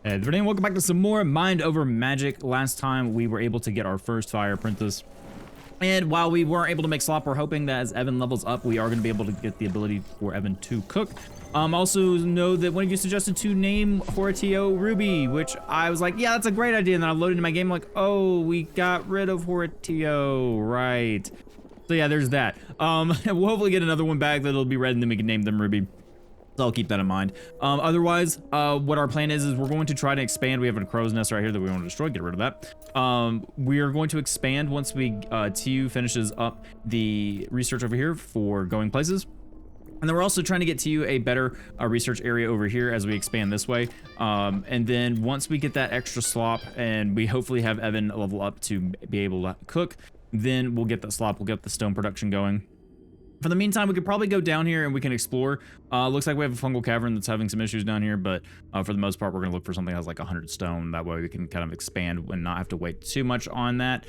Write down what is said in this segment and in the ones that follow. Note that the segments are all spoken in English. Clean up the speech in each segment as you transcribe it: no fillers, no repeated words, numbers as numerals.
Everybody, welcome back to some more Mind Over Magic. Last time we were able to get our first Fire Apprentice. And while we weren't able to make slop, we're hoping that as Evan levels up, we are going to be able to get the ability for Evan to cook. Also know that one of you suggested to name Horatio Ruby, which I was like, yeah, that's a great idea. And then I loaded into my game like, oh, we got rid of Horatio, right? So yeah, there's that. We'll hopefully get another one back that'll be red and then we can name them Ruby. So I'll keep that in mind. Otherwise, what our plan is we're going to try to expand. We have a crow's nest right here that we want to destroy. Get rid of that. We are going to expand once we TU finishes up the research over here for going places. And then we're also trying to get TU a better research area over here as we expand this way. And then once we get that extra slop and we hopefully have Evan level up to be able to cook, then we'll get that slop. We'll get the stone production going. For the meantime, we could probably go down here and we can explore. Looks like we have a fungal cavern that's having some issues down here, but for the most part, we're gonna look for something that has like 100 stone. That way we can kind of expand and not have to wait too much on that.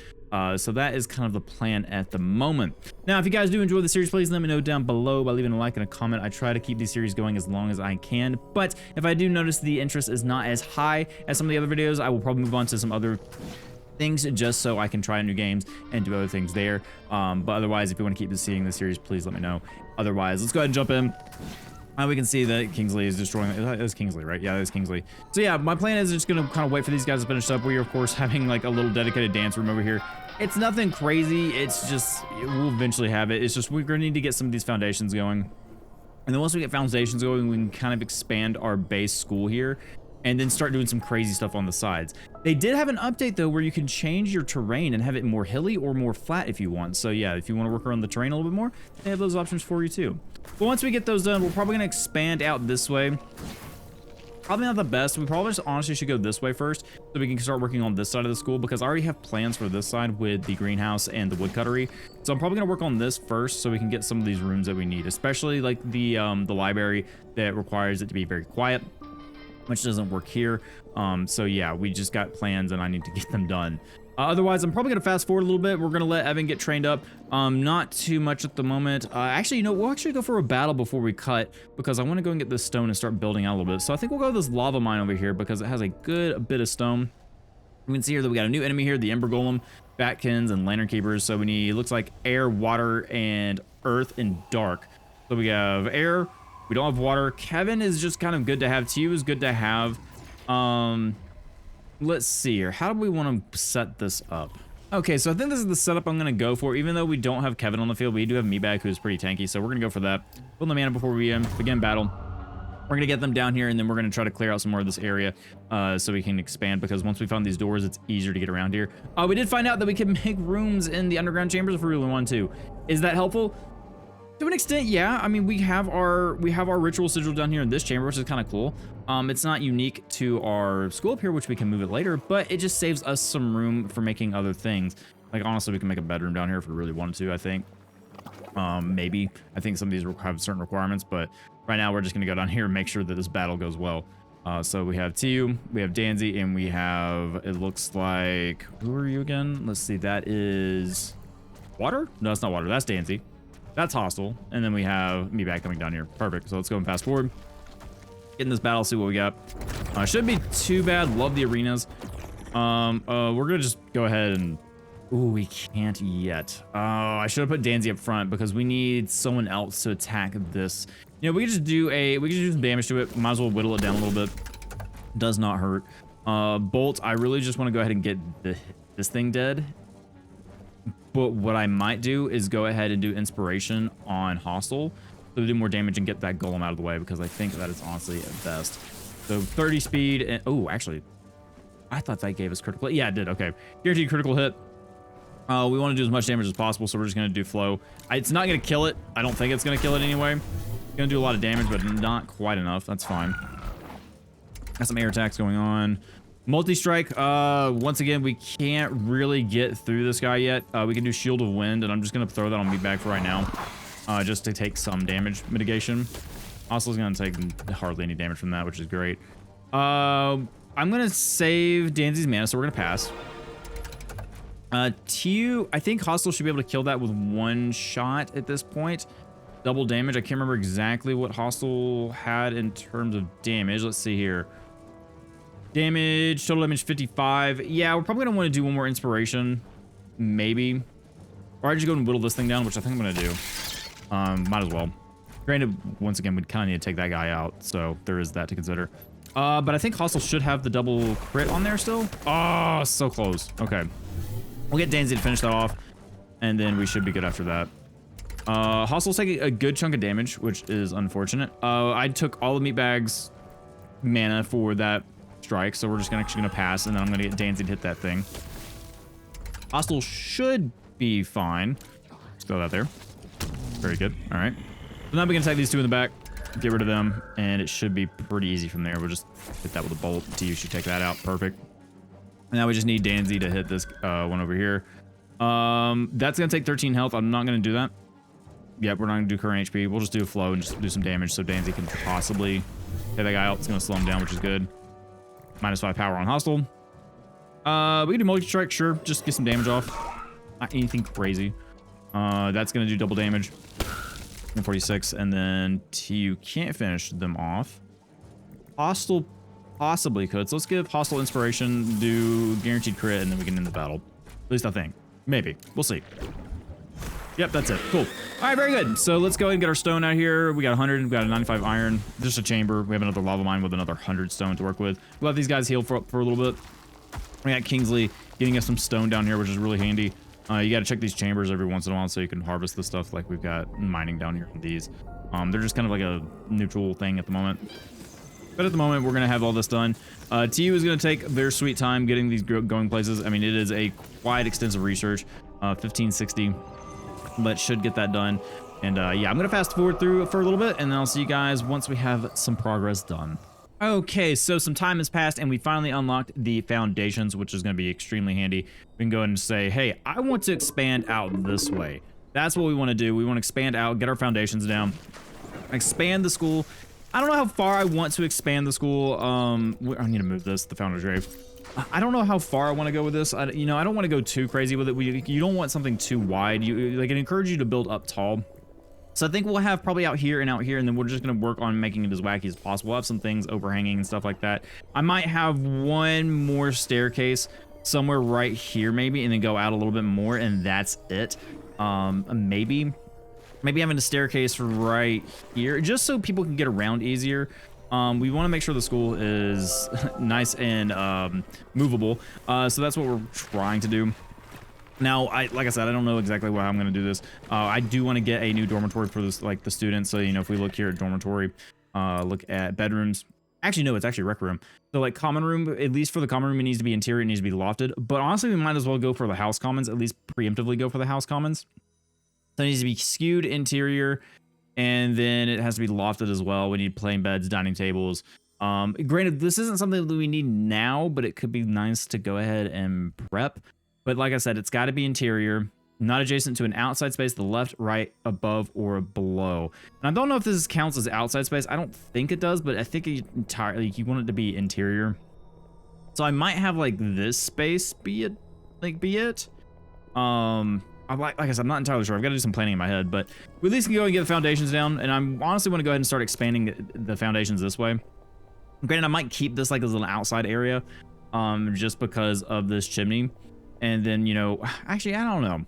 So that is kind of the plan at the moment. Now, if you guys do enjoy the series, please let me know down below by leaving a like and a comment. I try to keep these series going as long as I can, but if I do notice the interest is not as high as some of the other videos, I will probably move on to some other things just so I can try new games and do other things there. But otherwise, if you want to keep seeing the series, please let me know. Otherwise, let's go ahead and jump in. We can see that Kingsley is destroying. It is Kingsley, right? Yeah, it is Kingsley. So yeah, my plan is just gonna kind of wait for these guys to finish up. We are of course having like a little dedicated dance room over here. It's nothing crazy. It's just we'll eventually have it. It's just we're gonna need to get some of these foundations going. And then once we get foundations going, we can kind of expand our base school here and then start doing some crazy stuff on the sides. They did have an update though where you can change your terrain and have it more hilly or more flat if you want. So yeah, if you want to work around the terrain a little bit more, they have those options for you too. But once we get those done, we're probably gonna expand out this way. Probably not the best. We probably just honestly should go this way first so we can start working on this side of the school because I already have plans for this side with the greenhouse and the woodcuttery. So I'm probably gonna work on this first so we can get some of these rooms that we need, especially like the library that requires it to be very quiet, which doesn't work here. So yeah, we just got plans and I need to get them done. Otherwise, I'm probably gonna fast forward a little bit. We're gonna let Evan get trained up. Not too much at the moment. Actually, you know, we'll actually go for a battle before we cut because I wanna go and get this stone and start building out a little bit. So I think we'll go to this lava mine over here because it has a good bit of stone. You can see here that we got a new enemy here, the Ember Golem, Batkins, and Lantern Keepers. So we need, looks like air, water, and earth and dark. So we have air, we don't have water. Kevin is just kind of good to have. TU is good to have. Let's see here. How do we want to set this up? Okay, so I think this is the setup I'm going to go for. Even though we don't have Kevin on the field, we do have Meatbag, who's pretty tanky. So we're going to go for that. Build the mana before we begin battle. We're going to get them down here, and then we're going to try to clear out some more of this area so we can expand, because once we found these doors, it's easier to get around here. We did find out that we can make rooms in the underground chambers if we really want to. Is that helpful? To an extent, yeah. I mean, we have our ritual sigil down here in this chamber, which is kind of cool. It's not unique to our school up here, which we can move it later, but it just saves us some room for making other things. Like, honestly, we can make a bedroom down here if we really wanted to, I think. Maybe. I think some of these have certain requirements, but right now we're just going to go down here and make sure that this battle goes well. So we have TU, we have Danzy, and we have, it looks like, who are you again? Let's see, that is Water? No, that's not Water, that's Danzy. That's hostile. And then we have me back coming down here. Perfect. So let's go and fast forward. Get in this battle, see what we got. Shouldn't be too bad. Love the arenas. We're gonna just go ahead and... Ooh, we can't yet. I should have put Danzy up front because we need someone else to attack this. You know, we could just do some damage to it. Might as well whittle it down a little bit. Does not hurt. Bolt, I really just want to go ahead and get this thing dead. But what I might do is go ahead and do inspiration on hostile so to do more damage and get that golem out of the way, because I think that is honestly at best. So 30 speed and oh, actually, I thought that gave us critical. Yeah, it did. Okay, guaranteed critical hit. We want to do as much damage as possible, so we're just gonna do flow. It's not gonna kill it. I don't think it's gonna kill it anyway. It's gonna do a lot of damage, but not quite enough. That's fine. Got some air attacks going on. Multi-strike, once again, we can't really get through this guy yet. We can do Shield of Wind, and I'm just going to throw that on Meatbag for right now, just to take some damage mitigation. Also, is going to take hardly any damage from that, which is great. I'm going to save Danzy's mana, so we're going to pass. TU, I think Hostile should be able to kill that with one shot at this point. Double damage. I can't remember exactly what Hostile had in terms of damage. Let's see here. Damage, total damage 55. Yeah, we're probably gonna want to do one more inspiration, maybe. Or I just go and whittle this thing down, which I think I'm gonna do. Might as well. Granted, once again, we'd kind of need to take that guy out, so there is that to consider. But I think Hostile should have the double crit on there still. Oh, so close. Okay. We'll get Danzy to finish that off, and then we should be good after that. Hostile's taking a good chunk of damage, which is unfortunate. I took all the meat bags mana for that strike, so we're just actually gonna pass, and then I'm gonna get Danzy to hit that thing. Hostile should be fine. Just throw that there. Very good. All right. So now we can attack these two in the back, get rid of them, and it should be pretty easy from there. We'll just hit that with a bolt. You should take that out. Perfect. And now we just need Danzy to hit this one over here. That's gonna take 13 health. I'm not gonna do that. Yep, we're not gonna do current HP. We'll just do a flow and just do some damage so Danzy can possibly hit that guy out. It's gonna slow him down, which is good. -5 power on Hostile. We can do multi-strike, sure. Just get some damage off. Not anything crazy. That's gonna do double damage. 46, and then TU can't finish them off. Hostile possibly could. So let's give Hostile inspiration, do guaranteed crit, and then we can end the battle. At least I think. Maybe. We'll see. Yep, that's it. Cool. All right, very good. So let's go ahead and get our stone out here. We got 100, we got a 95 iron, just a chamber. We have another lava mine with another 100 stone to work with. We'll have these guys heal for a little bit. We got Kingsley getting us some stone down here, which is really handy. You got to check these chambers every once in a while so you can harvest the stuff like we've got mining down here in these. They're just kind of like a neutral thing at the moment. But at the moment, we're going to have all this done. TU is going to take their sweet time getting these going places. I mean, it is a quite extensive research, 1560, but should get that done. And yeah, I'm going to fast forward through for a little bit, and then I'll see you guys once we have some progress done. Okay, so some time has passed and we finally unlocked the foundations, which is going to be extremely handy. We can go ahead and say, hey, I want to expand out this way. That's what we want to do. We want to expand out, get our foundations down, expand the school. I don't know how far I want to expand the school. I need to move this, the founder's grave. I don't know how far I want to go with this. I don't want to go too crazy with it. You don't want something too wide. It encourages you to build up tall. So I think we'll have probably out here, and then we're just going to work on making it as wacky as possible. We'll have some things overhanging and stuff like that. I might have one more staircase somewhere right here maybe, and then go out a little bit more, and that's it. Maybe having a staircase right here, just so people can get around easier. We want to make sure the school is nice and movable. So that's what we're trying to do. Now, like I said, I don't know exactly how I'm going to do this. I do want to get a new dormitory for this, like the students. So, if we look here at dormitory, look at bedrooms. Actually, no, it's actually rec room. So, like common room, at least for the common room, it needs to be interior. It needs to be lofted. But honestly, we might as well go for the house commons, at least preemptively go for the house commons. So, it needs to be skewed interior, and then it has to be lofted as well. We need plain beds, dining tables. Granted, this isn't something that we need now, but it could be nice to go ahead and prep. But like I said, it's got to be interior, not adjacent to an outside space, the left, right, above, or below. And I don't know if this counts as outside space. I don't think it does, but I think you want it to be interior. So I might have like this space be it. Like I said, I'm not entirely sure. I've got to do some planning in my head, but we at least can go and get the foundations down. And I honestly want to go ahead and start expanding the foundations this way. Granted, I might keep this like as an outside area, just because of this chimney. And then, actually, I don't know.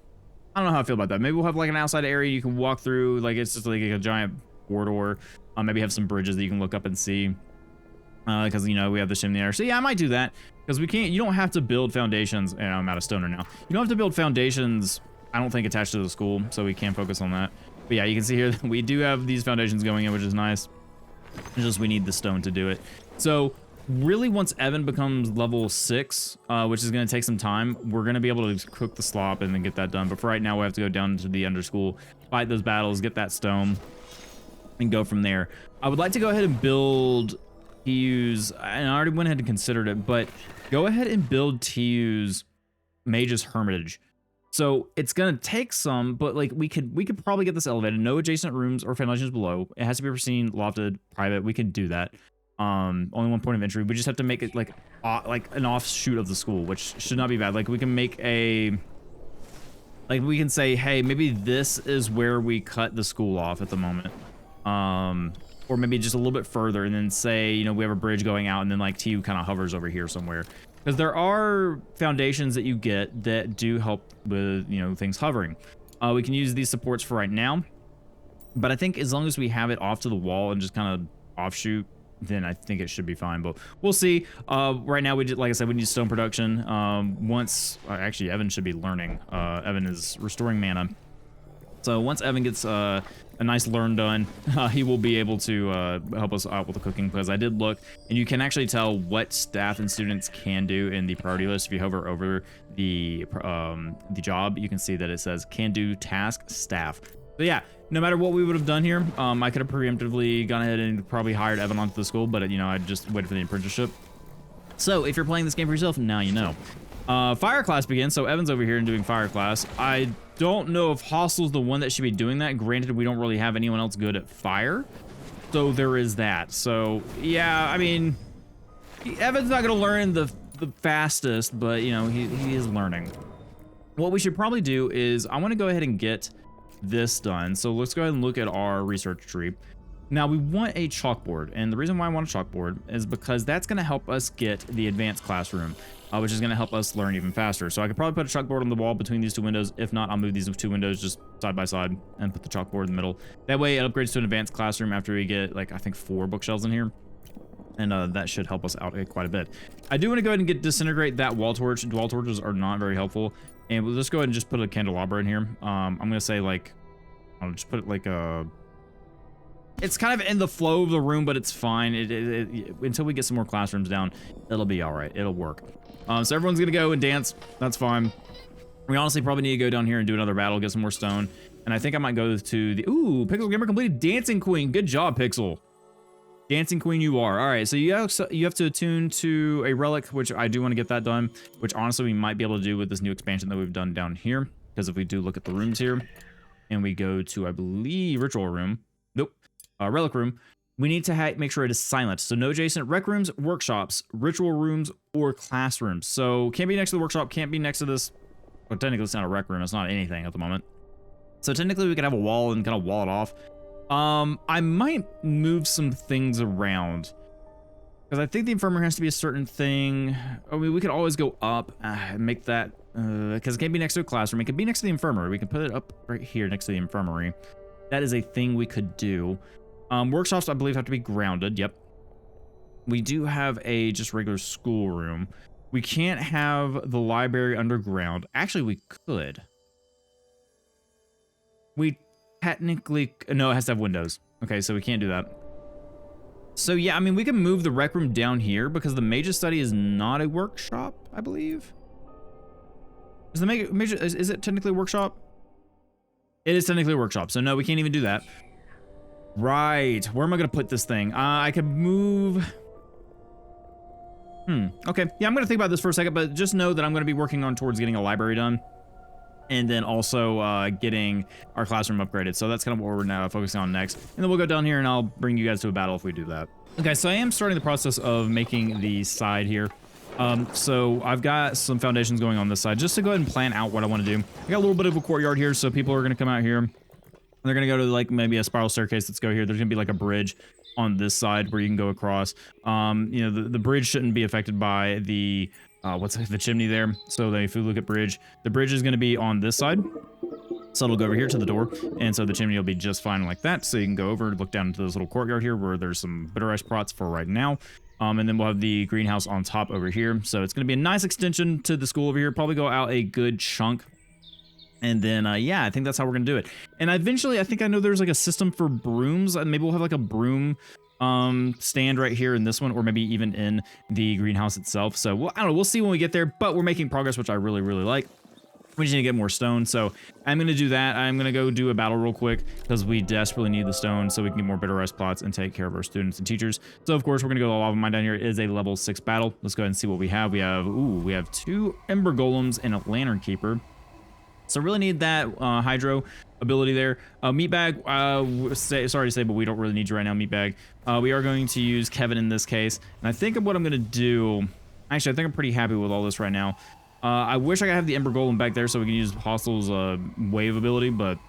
I don't know how I feel about that. Maybe we'll have like an outside area you can walk through. Like it's just like a giant corridor. Maybe have some bridges that you can look up and see. Because, we have the chimney there. So yeah, I might do that. Because you don't have to build foundations. And I'm out of stoner now. You don't have to build foundations, I don't think, attached to the school. So we can focus on that. But yeah, you can see here that we do have these foundations going in, which is nice. It's just we need the stone to do it. So really, once Evan becomes level 6, which is going to take some time, we're going to be able to cook the slop and then get that done. But for right now, we have to go down to the Underschool, fight those battles, get that stone, and go from there. I would like to go ahead and build TU's, and I already went ahead and considered it, but go ahead and build TU's Mage's Hermitage. So it's going to take some, but like we could probably get this elevated. No adjacent rooms or foundations below. It has to be pristine, lofted, private. We can do that. Only one point of entry. We just have to make it like an offshoot of the school, which should not be bad. Like we can make we can say, hey, maybe this is where we cut the school off at the moment. or maybe just a little bit further, and then say, you know, we have a bridge going out, and then like TU kind of hovers over here somewhere. Because there are foundations that you get that do help with, you know, things hovering. We can use these supports for right now, but I think as long as we have it off to the wall and just kind of offshoot, then I think it should be fine. But we'll see. Right now, like I said, we need stone production. Actually, Evan should be learning. Evan is restoring mana. So once Evan gets a nice learn done, he will be able to help us out with the cooking, because I did look, and you can actually tell what staff and students can do in the priority list. If you hover over the job, you can see that it says can do task staff. So yeah, no matter what we would have done here, I could have preemptively gone ahead and probably hired Evan onto the school, but you know, I just waited for the apprenticeship. So if you're playing this game for yourself, now you know. Fire class begins, so Evan's over here and doing fire class. I don't know if Hostel's the one that should be doing that. Granted, we don't really have anyone else good at fire, so there is that. So yeah, I mean, Evan's not gonna learn the fastest, but you know, he is learning. What we should probably do is I want to go ahead and get this done. So let's go ahead and look at our research tree. Now we want a chalkboard, and the reason why I want a chalkboard is because that's going to help us get the advanced classroom, which is going to help us learn even faster. So I could probably put a chalkboard on the wall between these two windows. If not, I'll move these two windows just side by side and put the chalkboard in the middle. That way it upgrades to an advanced classroom after we get, like, I think 4 bookshelves in here. And that should help us out quite a bit. I do want to go ahead and disintegrate that wall torch. Wall torches are not very helpful. And we'll just go ahead and just put a candelabra in here. I'm going to say, like, I'll just put it like a... It's kind of in the flow of the room, but it's fine. Until we get some more classrooms down, it'll be all right. It'll work. So everyone's going to go and dance. That's fine. We honestly probably need to go down here and do another battle, get some more stone. And I think I might go to the... Ooh, Pixel Gamer completed Dancing Queen. Good job, Pixel. Dancing Queen you are. All right, so you have to attune to a relic, which I do want to get that done, which honestly we might be able to do with this new expansion that we've done down here. Because if we do look at the rooms here, and we go to, I believe, ritual room. Nope. Relic room. We need to make sure it is silent. So no adjacent rec rooms, workshops, ritual rooms, or classrooms. So can't be next to the workshop, can't be next to this. Well, technically it's not a rec room. It's not anything at the moment. So technically we could have a wall and kind of wall it off. I might move some things around, because I think the infirmary has to be a certain thing. I mean, we could always go up and make that, because it can't be next to a classroom. It could be next to the infirmary. We can put it up right here next to the infirmary. That is a thing we could do. Workshops, I believe, have to be grounded. Yep. We do have a just regular schoolroom. We can't have the library underground. Actually, we could. We technically... No, it has to have windows. Okay, so we can't do that. So yeah, I mean, we can move the rec room down here because the Mage's Study is not a workshop, I believe. Is the major is it technically a workshop? It is technically a workshop, so no, we can't even do that. Right, where am I gonna put this thing? I could move... Okay, yeah, I'm gonna think about this for a second, but just know that I'm gonna be working on towards getting a library done. And then also getting our classroom upgraded. So that's kind of what we're now focusing on next. And then we'll go down here and I'll bring you guys to a battle if we do that. Okay, so I am starting the process of making the side here. So I've got some foundations going on this side just to go ahead and plan out what I want to do. I got a little bit of a courtyard here, so people are going to come out here. They're going to go to like maybe a spiral staircase. Let's go here. There's going to be like a bridge on this side where you can go across. You know, the bridge shouldn't be affected by the... what's the chimney there? So if you look at bridge, the bridge is going to be on this side. So it'll go over here to the door. And so the chimney will be just fine like that. So you can go over, look down into this little courtyard here where there's some bitter ice pots for right now. And then we'll have the greenhouse on top over here. So it's going to be a nice extension to the school over here. Probably go out a good chunk. And then, yeah, I think that's how we're going to do it. And eventually, I think I know there's like a system for brooms. And maybe we'll have like a broom stand right here in this one, or maybe even in the greenhouse itself. So I don't know, we'll see when we get there, but we're making progress, which I really like. We just need to get more stone, so I'm going to do that. I'm going to go do a battle real quick because we desperately need the stone so we can get more bitter rest plots and take care of our students and teachers. So of course we're going to go to the lava mine down here. It is a level 6 battle. Let's go ahead and see what we have. We have 2 ember golems and a lantern keeper. So really need that hydro ability there. Meatbag, sorry to say, but we don't really need you right now, Meatbag. We are going to use Kevin in this case. And I think what I'm going to do... Actually, I think I'm pretty happy with all this right now. I wish I could have the Ember Golem back there so we can use Hostel's wave ability, but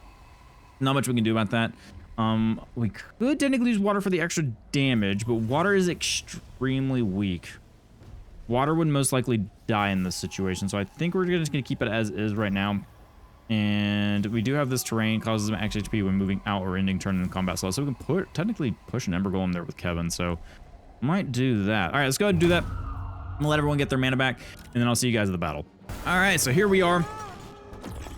not much we can do about that. We could technically use water for the extra damage, but water is extremely weak. Water would most likely die in this situation, so I think we're just gonna keep it as is right now. And we do have this terrain, causes some max HP when moving out or ending turn in combat slow, so we can technically push an Ember Golem there with Kevin, so might do that. All right, let's go ahead and do that. I'm gonna let everyone get their mana back, and then I'll see you guys at the battle. All right, so here we are.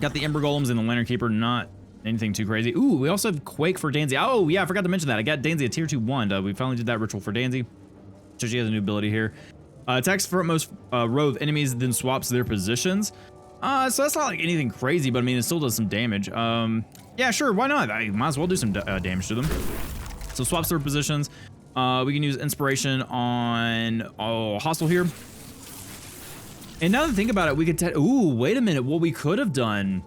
Got the Ember Golems and the Lantern Keeper, not anything too crazy. Ooh, we also have Quake for Danzy. Oh, yeah, I forgot to mention that. I got Danzy a tier 2 wand. We finally did that ritual for Danzy. So she has a new ability here. Attacks frontmost row of enemies, then swaps their positions. So that's not like anything crazy, but I mean, it still does some damage. Yeah, sure, why not? I might as well do some damage to them. So swaps their positions. We can use Inspiration on Hostile here. And now that I think about it, we could ooh, wait a minute. What we could have done.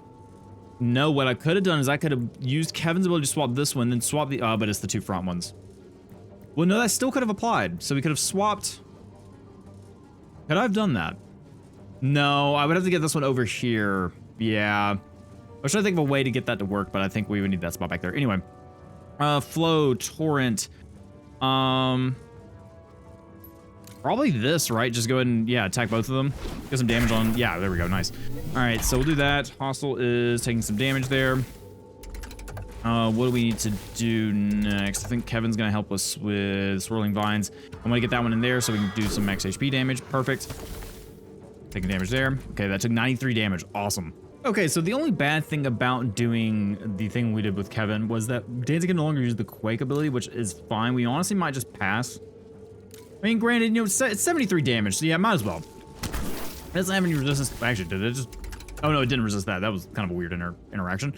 No, what I could have done is I could have used Kevin's ability to swap this one, then swap the, but it's the 2 front ones. Well, no, that still could have applied. So we could have swapped. Could I have done that? No, I would have to get this one over here. Yeah. I was trying to think of a way to get that to work, but I think we would need that spot back there. Anyway. Flow, Torrent. Probably this, right? Just go ahead and, yeah, attack both of them. Get some damage on. Yeah, there we go. Nice. All right, so we'll do that. Hostile is taking some damage there. What do we need to do next? I think Kevin's going to help us with Swirling Vines. I'm going to get that one in there so we can do some max HP damage. Perfect. Taking damage there. Okay, that took 93 damage. Awesome. Okay, so the only bad thing about doing the thing we did with Kevin was that Danzy can no longer use the Quake ability, which is fine. We honestly might just pass. I mean, granted, you know, it's 73 damage, so yeah, might as well. It doesn't have any resistance. Actually, did it just... Oh, no, it didn't resist that. That was kind of a weird interaction.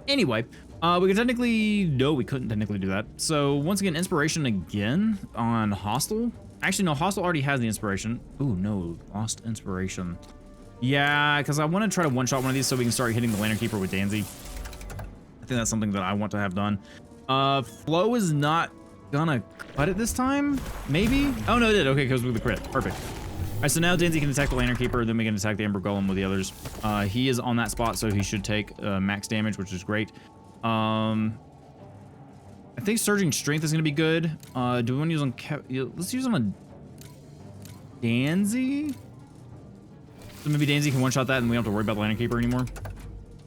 Anyway, we could technically... No, we couldn't technically do that. So, once again, Inspiration again on Hostile. Actually, no, Hostile already has the Inspiration. Ooh, no, lost Inspiration. Yeah, because I want to try to one-shot one of these so we can start hitting the Lantern Keeper with Danzy. I think that's something that I want to have done. Flow is not gonna cut it this time, maybe? Oh no, it did. Okay, because with the crit. Perfect. All right, so now Danzy can attack the Lantern Keeper, then we can attack the Ember Golem with the others. He is on that spot, so he should take max damage, which is great. I think Surging Strength is gonna be good. Do we want to use on let's use on a Danzy? So maybe Danzy can one-shot that and we don't have to worry about the Lantern Keeper anymore.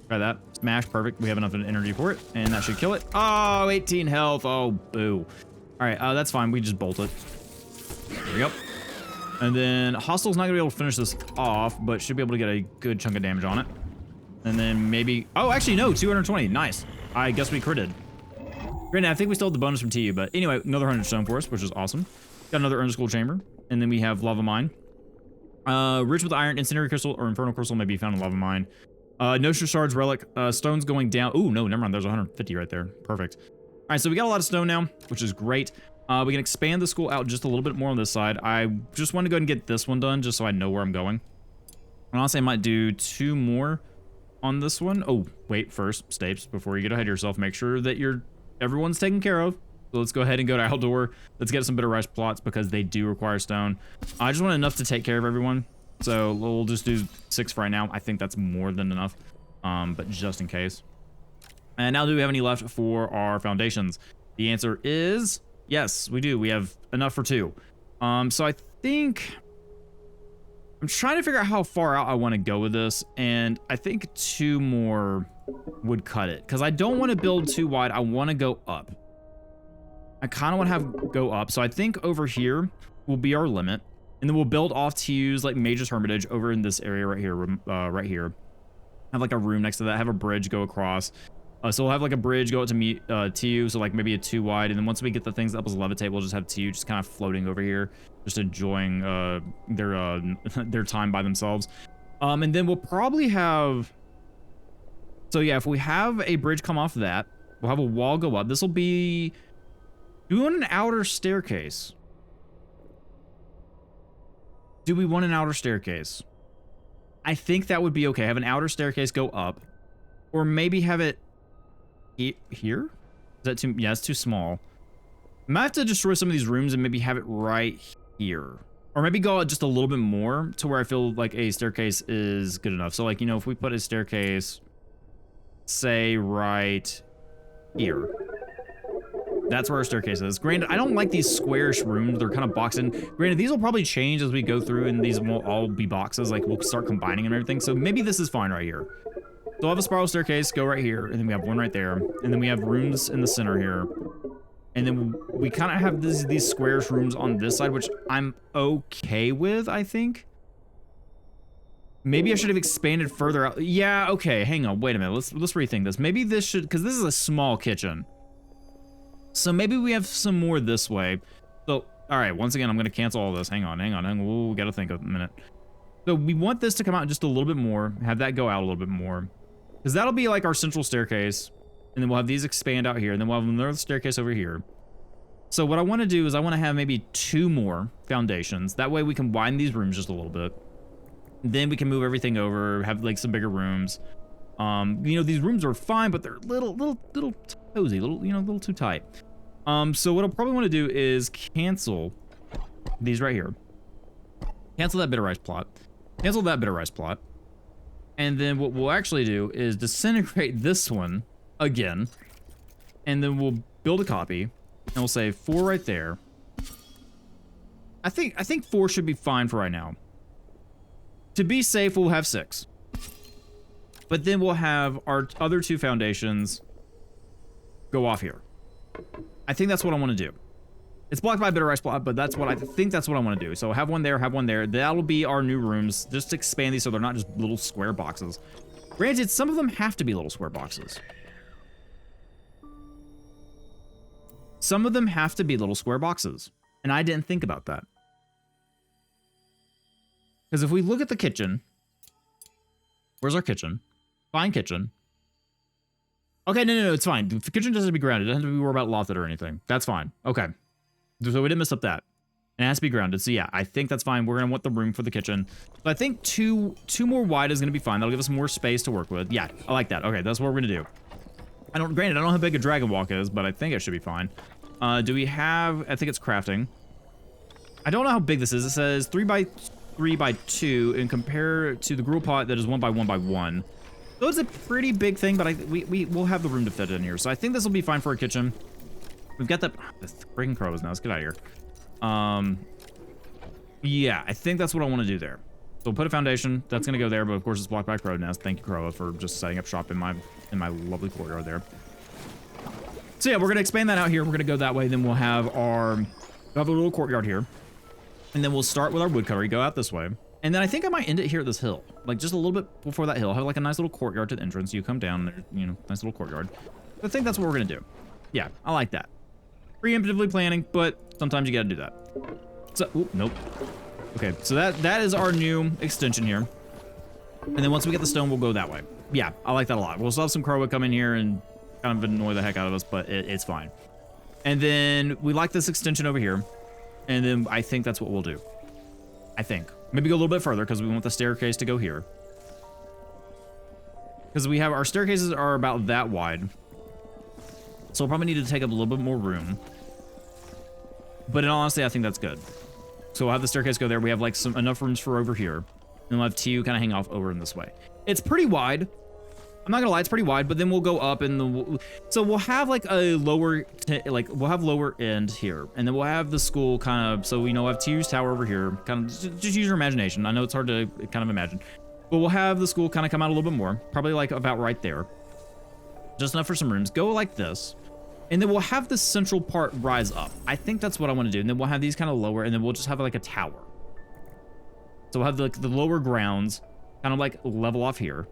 Try that. Smash, perfect. We have enough energy for it, and that should kill it. Oh, 18 health. Oh, boo. All right, that's fine. We just bolt it. There we go. And then Hostile's not gonna be able to finish this off, but should be able to get a good chunk of damage on it. And then maybe, oh, actually no, 220. Nice. I guess we critted. Granted, I think we still have the bonus from TU, but anyway, another 100 stone for us, which is awesome. Got another Underschool chamber, and then we have Lava Mine. Rich with iron, incendiary crystal or infernal crystal may be found in Lava Mine. Notion shards, relic, stones going down. Ooh, no, never mind. There's 150 right there. Perfect. All right, so we got a lot of stone now, which is great. We can expand the school out just a little bit more on this side. I just want to go ahead and get this one done just so I know where I'm going. And honestly, I might do 2 more on this one. Oh, wait, first, Stapes, before you get ahead of yourself, make sure that everyone's taken care of. So let's go ahead and go to Outdoor. Let's get some bitter rice plots because they do require stone. I just want enough to take care of everyone. So we'll just do 6 for right now. I think that's more than enough, but just in case. And now do we have any left for our foundations? The answer is yes, we do. We have enough for 2. So I think I'm trying to figure out how far out I want to go with this. And I think 2 more would cut it because I don't want to build too wide. I want to go up. I kind of want to have go up. So I think over here will be our limit. And then we'll build off to use like Mage's Hermitage over in this area right here. Right here. Have like a room next to that. Have a bridge go across. So we'll have like a bridge go out to meet TU, so like maybe a 2 wide, and then once we get the things that help us levitate, we'll just have TU just kind of floating over here, just enjoying their time by themselves. And then we'll probably have, so yeah, if we have a bridge come off that, we'll have a wall go up. This will be doing an outer staircase. Do we want an outer staircase? I think that would be okay. Have an outer staircase go up, or maybe have it here? Is that too? Yeah, it's too small. I might have to destroy some of these rooms and maybe have it right here, or maybe go out just a little bit more to where I feel like a staircase is good enough. So like, you know, if we put a staircase, say right here, That's where our staircase is. Granted, I don't like these squarish rooms. They're kind of boxed in. Granted, these will probably change as we go through, and these won't all be boxes. Like, we'll start combining and everything. So maybe this is fine right here. So I'll have a spiral staircase go right here, and then we have one right there. And then we have rooms in the center here. And then we kind of have these squarish rooms on this side, which I'm okay with, I think. Maybe I should have expanded further out. Yeah, okay, hang on, wait a minute. Let's rethink this. Maybe this should, because this is a small kitchen. So maybe we have some more this way. So, all right, once again, I'm going to cancel all this. Hang on. Ooh, we got to think a minute. So we want this to come out just a little bit more, have that go out a little bit more. Because that'll be like our central staircase. And then we'll have these expand out here. And then we'll have another staircase over here. So what I want to do is I want to have maybe 2 more foundations. That way we can widen these rooms just a little bit. Then we can move everything over, have like some bigger rooms. You know, these rooms are fine, but they're little cozy, little too tight. So what I'll probably want to do is cancel these right here. Cancel that bit of rice plot. Cancel that bit of rice plot. And then what we'll actually do is disintegrate this one again. And then we'll build a copy. And we'll say 4 right there. I think 4 should be fine for right now. To be safe, we'll have 6. But then we'll have our other 2 foundations go off here. I think that's what I want to do. It's blocked by a bit of rice plot, but that's what I think that's what I want to do. So have one there, have one there. That'll be our new rooms. Just expand these so they're not just little square boxes. Granted, some of them have to be little square boxes. Some of them have to be little square boxes. And I didn't think about that. Because if we look at the kitchen, where's our kitchen? Fine kitchen. Okay, no, it's fine. The kitchen doesn't have to be grounded. It doesn't have to be worried about lofted or anything. That's fine. Okay. So we didn't mess up that. It has to be grounded. So yeah, I think that's fine. We're going to want the room for the kitchen. So I think two more wide is going to be fine. That'll give us more space to work with. Yeah, I like that. Okay, that's what we're going to do. Granted, I don't know how big a dragon walk is, but I think it should be fine. Do we have, I think it's crafting. I don't know how big this is. It says 3 by 3 by 2 and compare to the gruel pot that is 1 by 1 by 1. So it's a pretty big thing, but we'll have the room to fit in here. So I think this will be fine for a kitchen. We've got the freaking crows now. Let's get out of here. Yeah, I think that's what I want to do there. So we'll put a foundation. That's gonna go there, but of course it's blocked by crow nest. Thank you, Crowa, for just setting up shop in my lovely courtyard there. So yeah, we're gonna expand that out here. We're gonna go that way. Then we'll have a little courtyard here, and then we'll start with our woodcuttery. Go out this way. And then I think I might end it here at this hill. Like just a little bit before that hill. Have like a nice little courtyard to the entrance. You come down there, you know, nice little courtyard. I think that's what we're gonna do. Yeah, I like that. Preemptively planning, but sometimes you gotta do that. So, ooh, nope. Okay, so that is our new extension here. And then once we get the stone, we'll go that way. Yeah, I like that a lot. We'll still have some Crowa come in here and kind of annoy the heck out of us, but it's fine. And then we like this extension over here. And then I think that's what we'll do. I think. Maybe go a little bit further because we want the staircase to go here. Because we have our staircases are about that wide. So we'll probably need to take up a little bit more room. But in all honesty, I think that's good. So we'll have the staircase go there. We have like enough rooms for over here. And we'll have two kind of hang off over in this way. It's pretty wide. I'm not gonna lie, it's pretty wide, but then we'll go up and so we'll have like a lower, we'll have lower end here. And then we'll have the school kind of, so we know we'll have TU's tower over here. Kind of just use your imagination. I know it's hard to kind of imagine. But we'll have the school kind of come out a little bit more. Probably like about right there. Just enough for some rooms. Go like this. And then we'll have the central part rise up. I think that's what I want to do. And then we'll have these kind of lower, and then we'll just have like a tower. So we'll have the lower grounds kind of like level off here.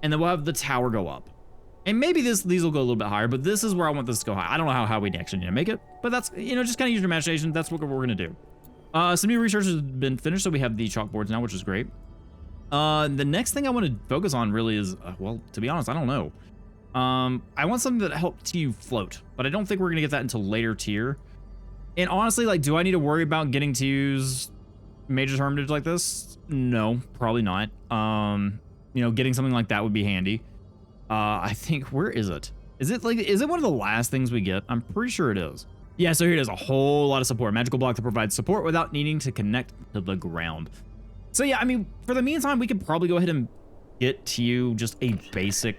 And then we'll have the tower go up. And maybe these will go a little bit higher, but this is where I want this to go high. I don't know how we actually need to make it, but that's, you know, just kind of use your imagination. That's what we're going to do. Some new research has been finished, so we have the chalkboards now, which is great. The next thing I want to focus on really is, well, to be honest, I don't know. I want something that helps you float, but I don't think we're going to get that until later tier. And honestly, like, do I need to worry about getting to use major hermitage like this? No, probably not. You know, getting something like that would be handy. I think, where is it? Is it one of the last things we get? I'm pretty sure it is. Yeah, so here it is, a whole lot of support. Magical block that provides support without needing to connect to the ground. So yeah, I mean, for the meantime, we could probably go ahead and get to you just a basic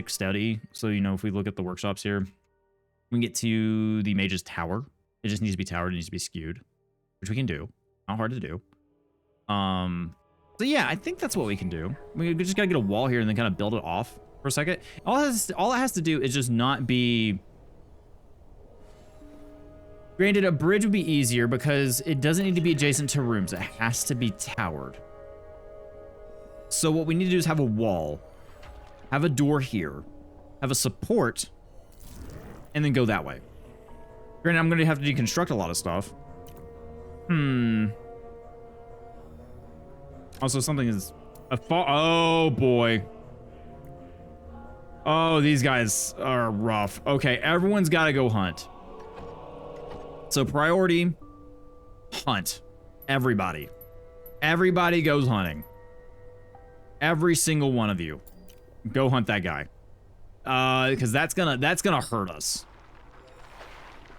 study. So, you know, if we look at the workshops here, We can get to the mage's tower. It just needs to be towered. It needs to be skewed, which we can do. Not hard to do. So yeah, I think that's what we can do. We just gotta get a wall here and then kind of build it off for a second. All it has to do is just not be... Granted, a bridge would be easier because it doesn't need to be adjacent to rooms. It has to be towered. So what we need to do is have a wall, have a door here, have a support, and then go that way. Granted, I'm going to have to deconstruct a lot of stuff. Also, something is oh boy. Oh, these guys are rough. Okay, everyone's got to go hunt. So priority, hunt. Everybody. Everybody goes hunting. Every single one of you. Go hunt that guy. Because that's gonna hurt us.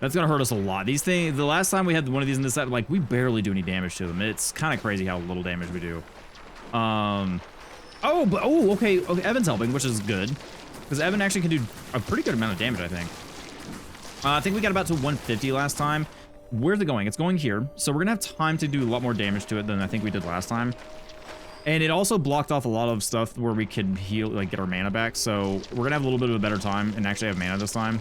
That's gonna hurt us a lot. These things, the last time we had one of these in this set, like, we barely do any damage to them. It's kind of crazy how little damage we do. Okay, Evan's helping, which is good. Because Evan actually can do a pretty good amount of damage, I think. I think we got about to 150 last time. Where's it going? It's going here. So we're going to have time to do a lot more damage to it than I think we did last time. And it also blocked off a lot of stuff where we could heal, like get our mana back. So we're going to have a little bit of a better time and actually have mana this time.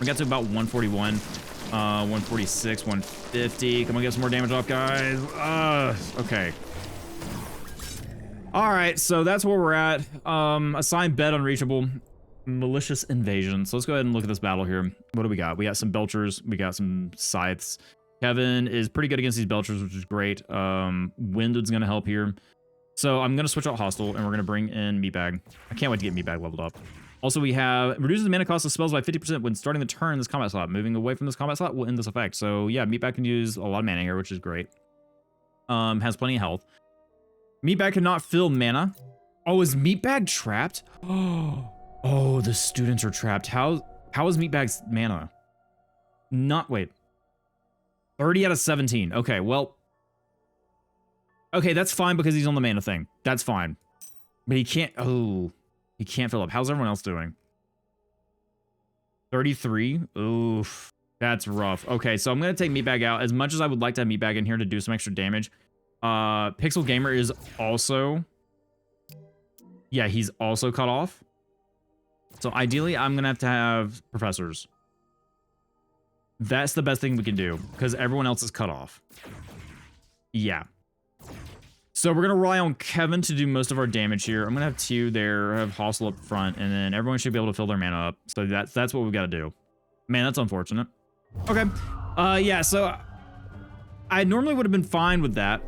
We got to about 141, 146, 150. Come on, get some more damage off, guys. Okay. All right, so that's where we're at. Assigned bed unreachable. Malicious invasion. So let's go ahead and look at this battle here. What do we got? We got some belchers. We got some scythes. Kevin is pretty good against these belchers, which is great. Windwood's going to help here. So I'm going to switch out hostile, and we're going to bring in meatbag. I can't wait to get meatbag leveled up. Also, we have reduces the mana cost of spells by 50% when starting the turn in this combat slot. Moving away from this combat slot will end this effect. So yeah, meatbag can use a lot of mana here, which is great. Has plenty of health. Meatbag cannot fill mana. Oh, is meatbag trapped? Oh, the students are trapped. How is meatbag's mana? Wait. 30 out of 17. Okay, well. Okay, that's fine because he's on the mana thing. That's fine. But he can't, he can't fill up. How's everyone else doing? 33? Oof. That's rough. Okay, so I'm going to take meatbag out. As much as I would like to have meatbag in here to do some extra damage. Pixel Gamer is also... Yeah, he's also cut off. So ideally, I'm going to have professors. That's the best thing we can do, because everyone else is cut off. Yeah. So we're going to rely on Kevin to do most of our damage here. I'm going to have Tew there, have Hostile up front, and then everyone should be able to fill their mana up. So that's what we've got to do. Man, that's unfortunate. Okay. Yeah, so I normally would have been fine with that.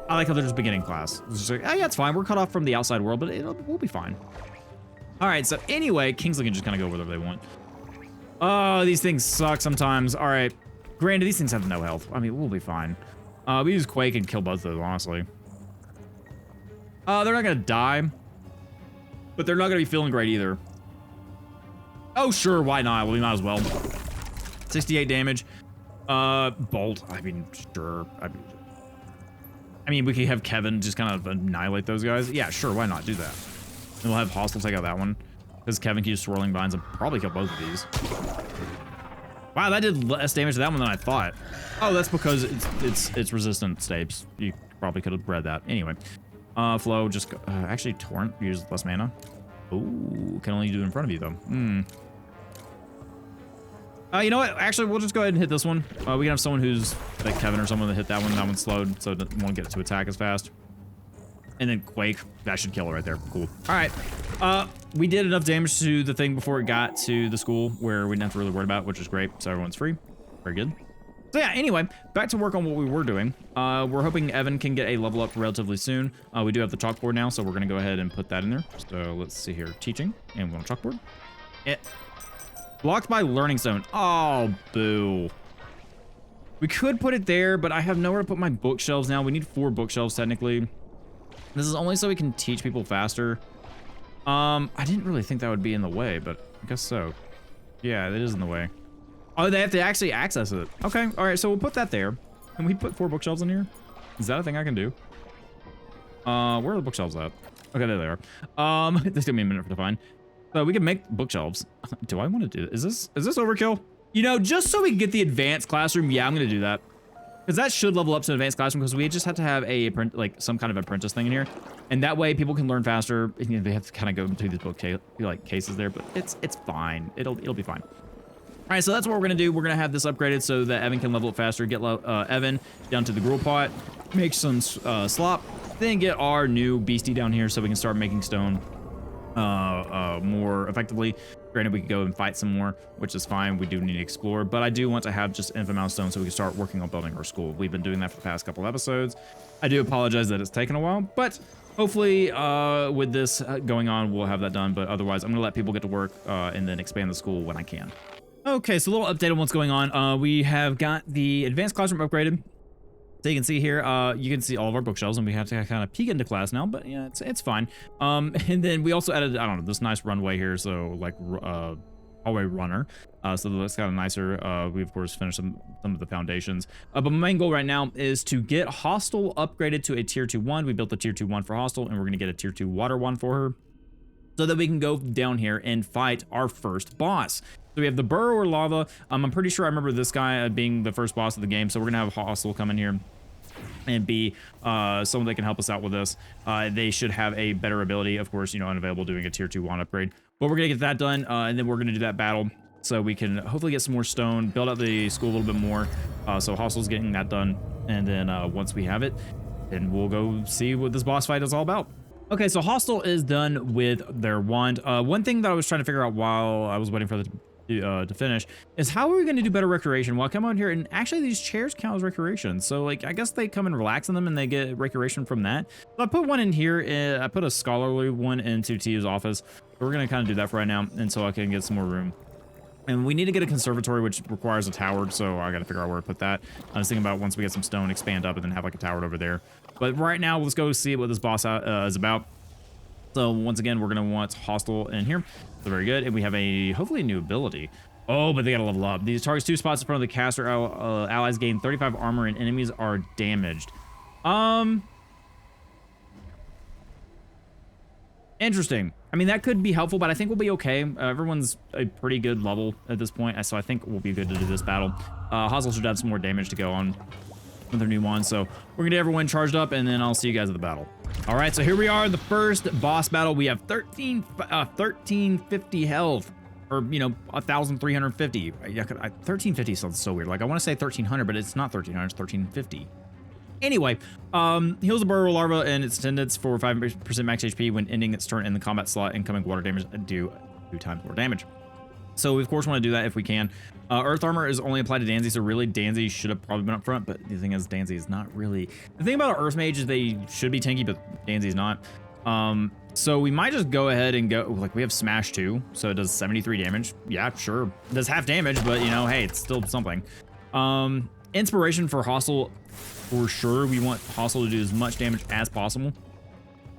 I like how they're just beginning class. It's just like, oh yeah, it's fine. We're cut off from the outside world, but we'll be fine. All right, so anyway, Kingsley can just kind of go wherever they want. Oh, these things suck sometimes. All right. Granted, these things have no health. I mean, we'll be fine. We use Quake and kill both of those, honestly. They're not going to die. But they're not going to be feeling great either. Oh, sure. Why not? Well, we might as well. 68 damage. Bolt. I mean, sure. I mean, we could have Kevin just kind of annihilate those guys. Yeah, sure. Why not do that? And we'll have Hostile take out that one. Because Kevin can use Swirling Vines and probably kill both of these. Wow, that did less damage to that one than I thought. Oh, that's because it's resistant stapes. You probably could have read that. Anyway. Flow, just go, actually Torrent, use less mana. Ooh, can only do it in front of you though. You know what? Actually, we'll just go ahead and hit this one. We can have someone who's like Kevin or someone that hit that one. That one's slowed, so it won't get to attack as fast. And then Quake, that should kill it right there. Cool. All right. We did enough damage to the thing before it got to the school where we didn't have to really worry about it, which is great. So everyone's free. Very good. So yeah, anyway, back to work on what we were doing. We're hoping Evan can get a level up relatively soon. We do have the chalkboard now, so we're going to go ahead and put that in there. So let's see here. Teaching. And we're on chalkboard. Blocked by Learning Zone. Oh, boo. We could put it there, but I have nowhere to put my bookshelves now. We need 4 bookshelves, technically. This is only so we can teach people faster. I didn't really think that would be in the way, but I guess so. Yeah, it is in the way. Oh, they have to actually access it. Okay, all right, so we'll put that there. Can we put 4 bookshelves in here? Is that a thing I can do? Where are the bookshelves at? Okay, there they are. This took me a minute to find. So we can make bookshelves. Do I want to do it? Is this overkill? You know, just so we can get the advanced classroom, yeah, I'm gonna do that. Because that should level up to advanced classroom, because we just have to have a like some kind of apprentice thing in here, and that way people can learn faster. You know, they have to kind of go through these book cases there, but it's fine. It'll be fine. All right, so that's what we're gonna do. We're gonna have this upgraded so that Evan can level up faster. Get Evan down to the gruel pot, make some slop, then get our new beastie down here so we can start making stone more effectively. Granted, we could go and fight some more, which is fine. We do need to explore, but I do want to have just infinite amount of stone so we can start working on building our school. We've been doing that for the past couple episodes. I do apologize that it's taken a while, but hopefully with this going on, we'll have that done. But otherwise, I'm gonna let people get to work and then expand the school when I can. Okay, so a little update on what's going on. We have got the advanced classroom upgraded. So you can see here, you can see all of our bookshelves, and we have to kind of peek into class now, but yeah, it's fine. And then we also added, I don't know, this nice runway here, so like hallway runner, so that looks kind of nicer. We of course finished some of the foundations, but my main goal right now is to get Hostel upgraded to a tier 2 1. We built a tier 2 1 for Hostel, and we're gonna get a tier 2 water 1 for her, so that we can go down here and fight our first boss. So we have the Burrower Lava. I'm pretty sure I remember this guy being the first boss of the game. So we're gonna have Hostel come in here and be someone that can help us out with this. They should have a better ability, of course, you know, unavailable doing a tier 2 1 upgrade. But we're gonna get that done, and then we're gonna do that battle so we can hopefully get some more stone, build out the school a little bit more. So Hostel's getting that done, and then once we have it, then we'll go see what this boss fight is all about. Okay, so Hostel is done with their wand. One thing that I was trying to figure out while I was waiting for the to finish is how are we going to do better recreation? Well, I come out here and actually these chairs count as recreation, so like I guess they come and relax in them and they get recreation from that. So I put one in here. I put a scholarly one into Tia's office. We're going to kind of do that for right now until I can get some more room. And we need to get a conservatory, which requires a tower, so I got to figure out where to put that. I was thinking about once we get some stone, expand up and then have like a tower over there. But right now, let's go see what this boss is about. So once again, we're going to want Hostel in here. So very good. And we have a, hopefully a new ability. Oh, but they got to level up. These targets 2 spots in front of the caster. Allies gain 35 armor and enemies are damaged. Interesting. I mean, that could be helpful, but I think we'll be okay. Everyone's a pretty good level at this point, so I think we'll be good to do this battle. Hostel should have some more damage to go on with their new one, so we're gonna get everyone charged up, and then I'll see you guys at the battle. All right, so here we are, the first boss battle. We have 1350 health, or you know, 1,350. 1350 sounds so weird. Like I want to say 1300, but it's not 1300. It's 1350. Anyway, heals the burrow larva and its attendants for 5% max HP when ending its turn in the combat slot. Incoming water damage do 2 times more damage. So we of course want to do that if we can. Earth armor is only applied to Danzy, so really Danzy should have probably been up front, but the thing is Danzy is not really. The thing about Earth Mage is they should be tanky, but Danzy's not. So we might just go ahead and go, like we have Smash 2, so it does 73 damage. Yeah, sure. It does half damage, but you know, hey, it's still something. Inspiration for Hostel, for sure. We want Hostel to do as much damage as possible.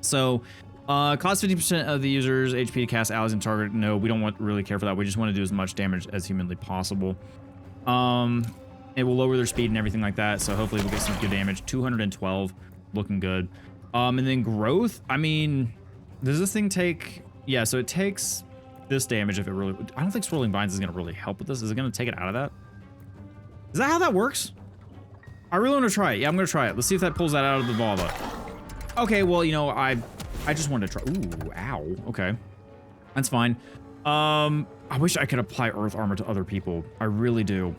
So cost 50% of the user's HP to cast allies and target. No, we don't really care for that. We just want to do as much damage as humanly possible. It will lower their speed and everything like that. So hopefully we'll get some good damage. 212, looking good. And then growth. I mean, does this thing take? Yeah, so it takes this damage if it really. I don't think Swirling Vines is going to really help with this. Is it going to take it out of that? Is that how that works? I really want to try it. Yeah, I'm going to try it. Let's see if that pulls that out of the lava. Okay, well, you know, I just wanted to try. Ooh, ow. Okay. That's fine. I wish I could apply Earth Armor to other people. I really do.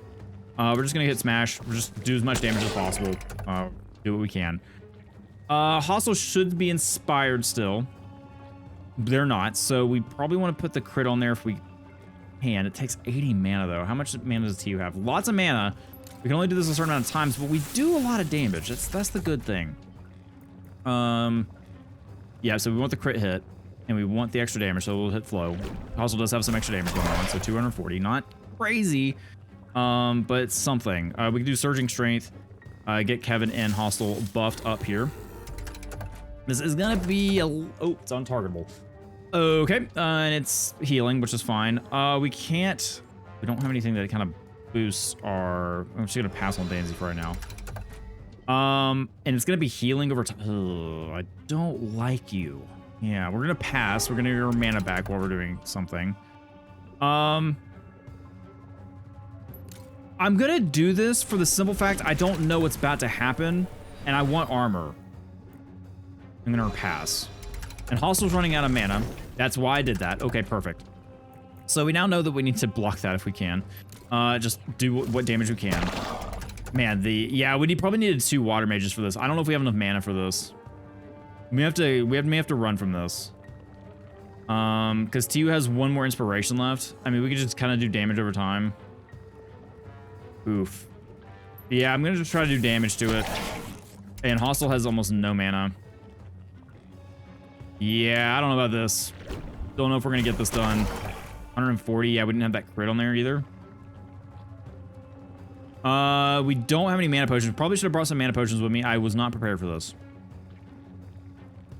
We're just going to hit Smash. We're just do as much damage as possible. Do what we can. Hostel should be inspired still. They're not, so we probably want to put the crit on there if we can. It takes 80 mana, though. How much mana does TU have? Lots of mana. We can only do this a certain amount of times, but we do a lot of damage. That's the good thing. Yeah, so we want the crit hit, and we want the extra damage, so we'll hit flow. Also does have some extra damage going on, so 240. Not crazy, but it's something. We can do Surging Strength, get Kevin and Hostel buffed up here. This is gonna be oh, it's untargetable. Okay, and it's healing, which is fine. We don't have anything that kind of boosts our. I'm just gonna pass on Danzy for right now. And it's gonna be healing over time. Oh, I don't like you. Yeah, we're gonna pass. We're gonna get our mana back while we're doing something. I'm gonna do this for the simple fact I don't know what's about to happen, and I want armor. I'm gonna pass. And Hostle's running out of mana. That's why I did that. Okay, perfect. So we now know that we need to block that if we can. Just do what damage we can. Man, yeah, we probably needed 2 water mages for this. I don't know if we have enough mana for this. We may have to run from this. Because TU has 1 more inspiration left. I mean, we could just kind of do damage over time. Oof. Yeah, I'm gonna just try to do damage to it. And Hostile has almost no mana. Yeah, I don't know about this. Don't know if we're gonna get this done. 140. Yeah, we didn't have that crit on there either. We don't have any mana potions. Probably should have brought some mana potions with me. I was not prepared for this.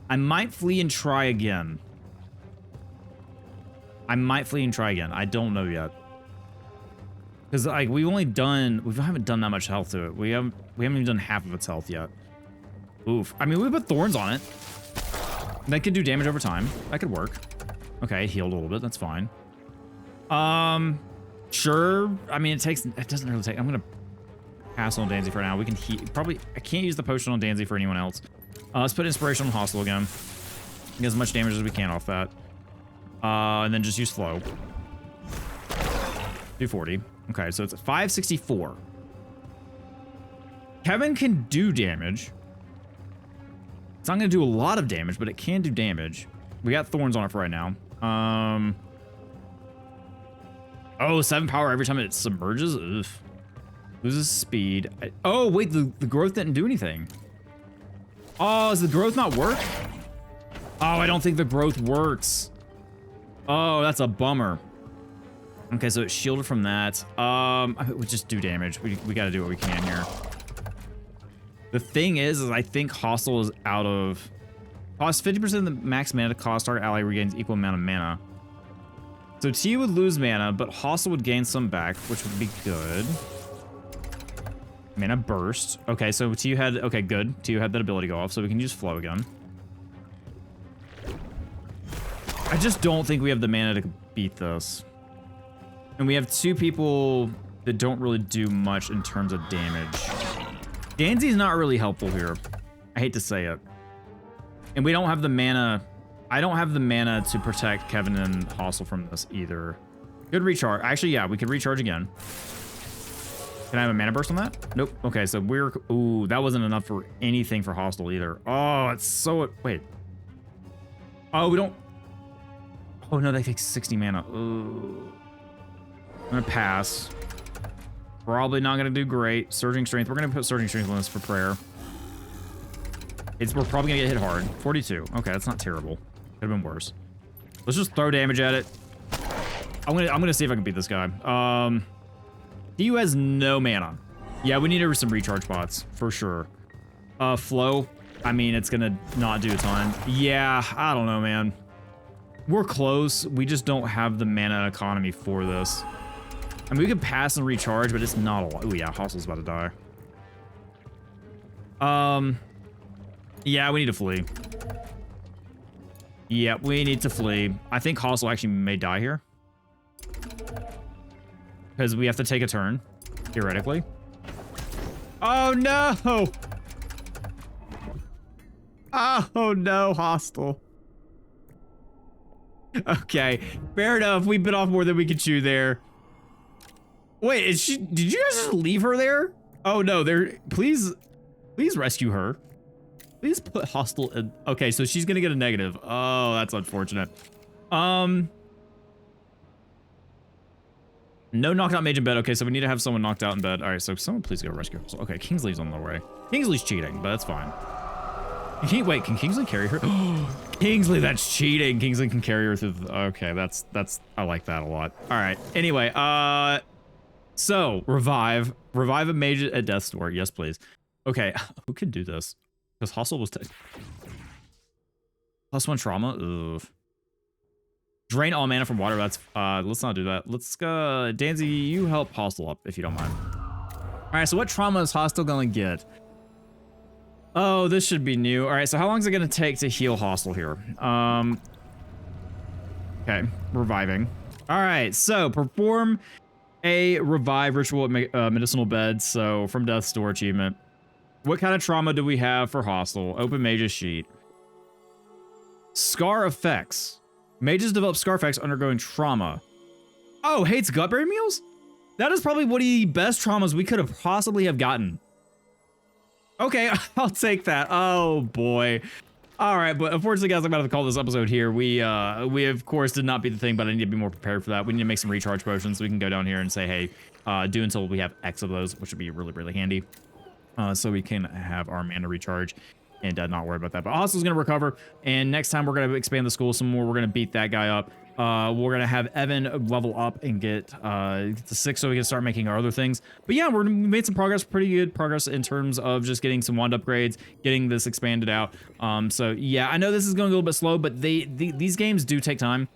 I might flee and try again. I don't know yet. Because like we haven't done that much health to it. We haven't even done half of its health yet. Oof. I mean, we put thorns on it. That could do damage over time. That could work. Okay, it healed a little bit. That's fine. Sure. I mean, it doesn't really take. I'm gonna pass on Danzy for now. We can probably. I can't use the potion on Danzy for anyone else. Let's put inspiration on Hostile again. Get as much damage as we can off that. And then just use flow. 240. Okay, so it's 564. Kevin can do damage. It's not going to do a lot of damage, but it can do damage. We got thorns on it for right now. Oh, 7 power every time it submerges? Ugh. Loses speed. Oh, wait, the growth didn't do anything. Oh, does the growth not work? Oh, I don't think the growth works. Oh, that's a bummer. Okay, so it's shielded from that. We just do damage. We got to do what we can here. The thing is I think Hostile is out of... Cost 50% of the max mana to cost. Our ally regains equal amount of mana. So T would lose mana, but Hostile would gain some back, which would be good. Mana burst. Okay, so TU had... Okay, good. TU had that ability go off, so we can use flow again. I just don't think we have the mana to beat this. And we have 2 people that don't really do much in terms of damage. Danzy's not really helpful here. I hate to say it. And we don't have the mana... I don't have the mana to protect Kevin and Hostile from this either. Good recharge. Actually, yeah, we could recharge again. Can I have a mana burst on that? Nope. Okay, so we're... Ooh, that wasn't enough for anything for Hostile either. Oh, it's so... Wait. Oh, we don't... Oh, no, they take 60 mana. Ooh. I'm gonna pass. Probably not gonna do great. Surging Strength. We're gonna put Surging Strength on this for prayer. We're probably gonna get hit hard. 42. Okay, that's not terrible. Could have been worse. Let's just throw damage at it. I'm gonna see if I can beat this guy. DU has no mana. Yeah, we need some recharge pots for sure. Flow. I mean, it's gonna not do a ton. Yeah, I don't know, man. We're close. We just don't have the mana economy for this. I mean, we could pass and recharge, but it's not a lot. Oh yeah, Hostile's about to die. Yeah, we need to flee. Yeah, we need to flee. I think Hostile actually may die here. Because we have to take a turn, theoretically. Oh no! Oh no, Hostile. Okay, fair enough. We bit off more than we could chew there. Wait, did you guys just leave her there? Oh no, please rescue her. Please put Hostile in. Okay, so she's gonna get a negative. Oh, that's unfortunate. No knocked out mage in bed. Okay, so we need to have someone knocked out in bed. All right, so someone please go rescue Hostile. Okay, Kingsley's on the way. Kingsley's cheating, but that's fine. Wait, can Kingsley carry her? Kingsley, that's cheating. Kingsley can carry her through okay, that's I like that a lot. All right. Anyway, so revive a mage at death's door. Yes, please. Okay, who can do this? Because Hostile was +1 trauma. Ugh. Drain all mana from water. That's let's not do that. Let's go. Danzy, you help Hostile up if you don't mind. All right, so what trauma is Hostile gonna get? Oh, this should be new. All right, so how long is it going to take to heal hostile here? Okay, reviving. All right, so perform a revive ritual at medicinal bed. So from death's door achievement. What kind of trauma do we have for hostile? Open mage's sheet. Scar effects. Mages develop scar effects undergoing trauma. Oh, hates gutberry meals? That is probably one of the best traumas we could have possibly have gotten. Okay, I'll take that. Oh boy. All right, but unfortunately, guys, I'm about to call this episode here. We of course did not beat the thing, but I need to be more prepared for that. We need to make some recharge potions so we can go down here and say, hey, do until we have X of those, which would be really, really handy. So we can have our mana recharge and not worry about that. But Hostle's going to recover, and next time we're going to expand the school some more. We're going to beat that guy up. We're going to have Evan level up and get to 6 so we can start making our other things. But yeah, we made some progress, pretty good progress in terms of just getting some wand upgrades, getting this expanded out. So yeah, I know this is going a little bit slow, but these games do take time.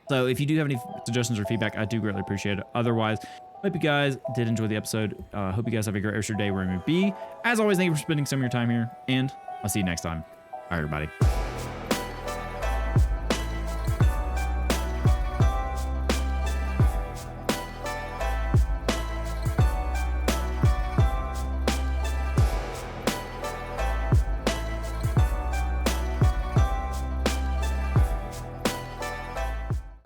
So if you do have any suggestions or feedback, I do greatly appreciate it. Otherwise, hope you guys did enjoy the episode. Hope you guys have a great rest of your day wherever you may be. As always, thank you for spending some of your time here, and I'll see you next time. All right, everybody.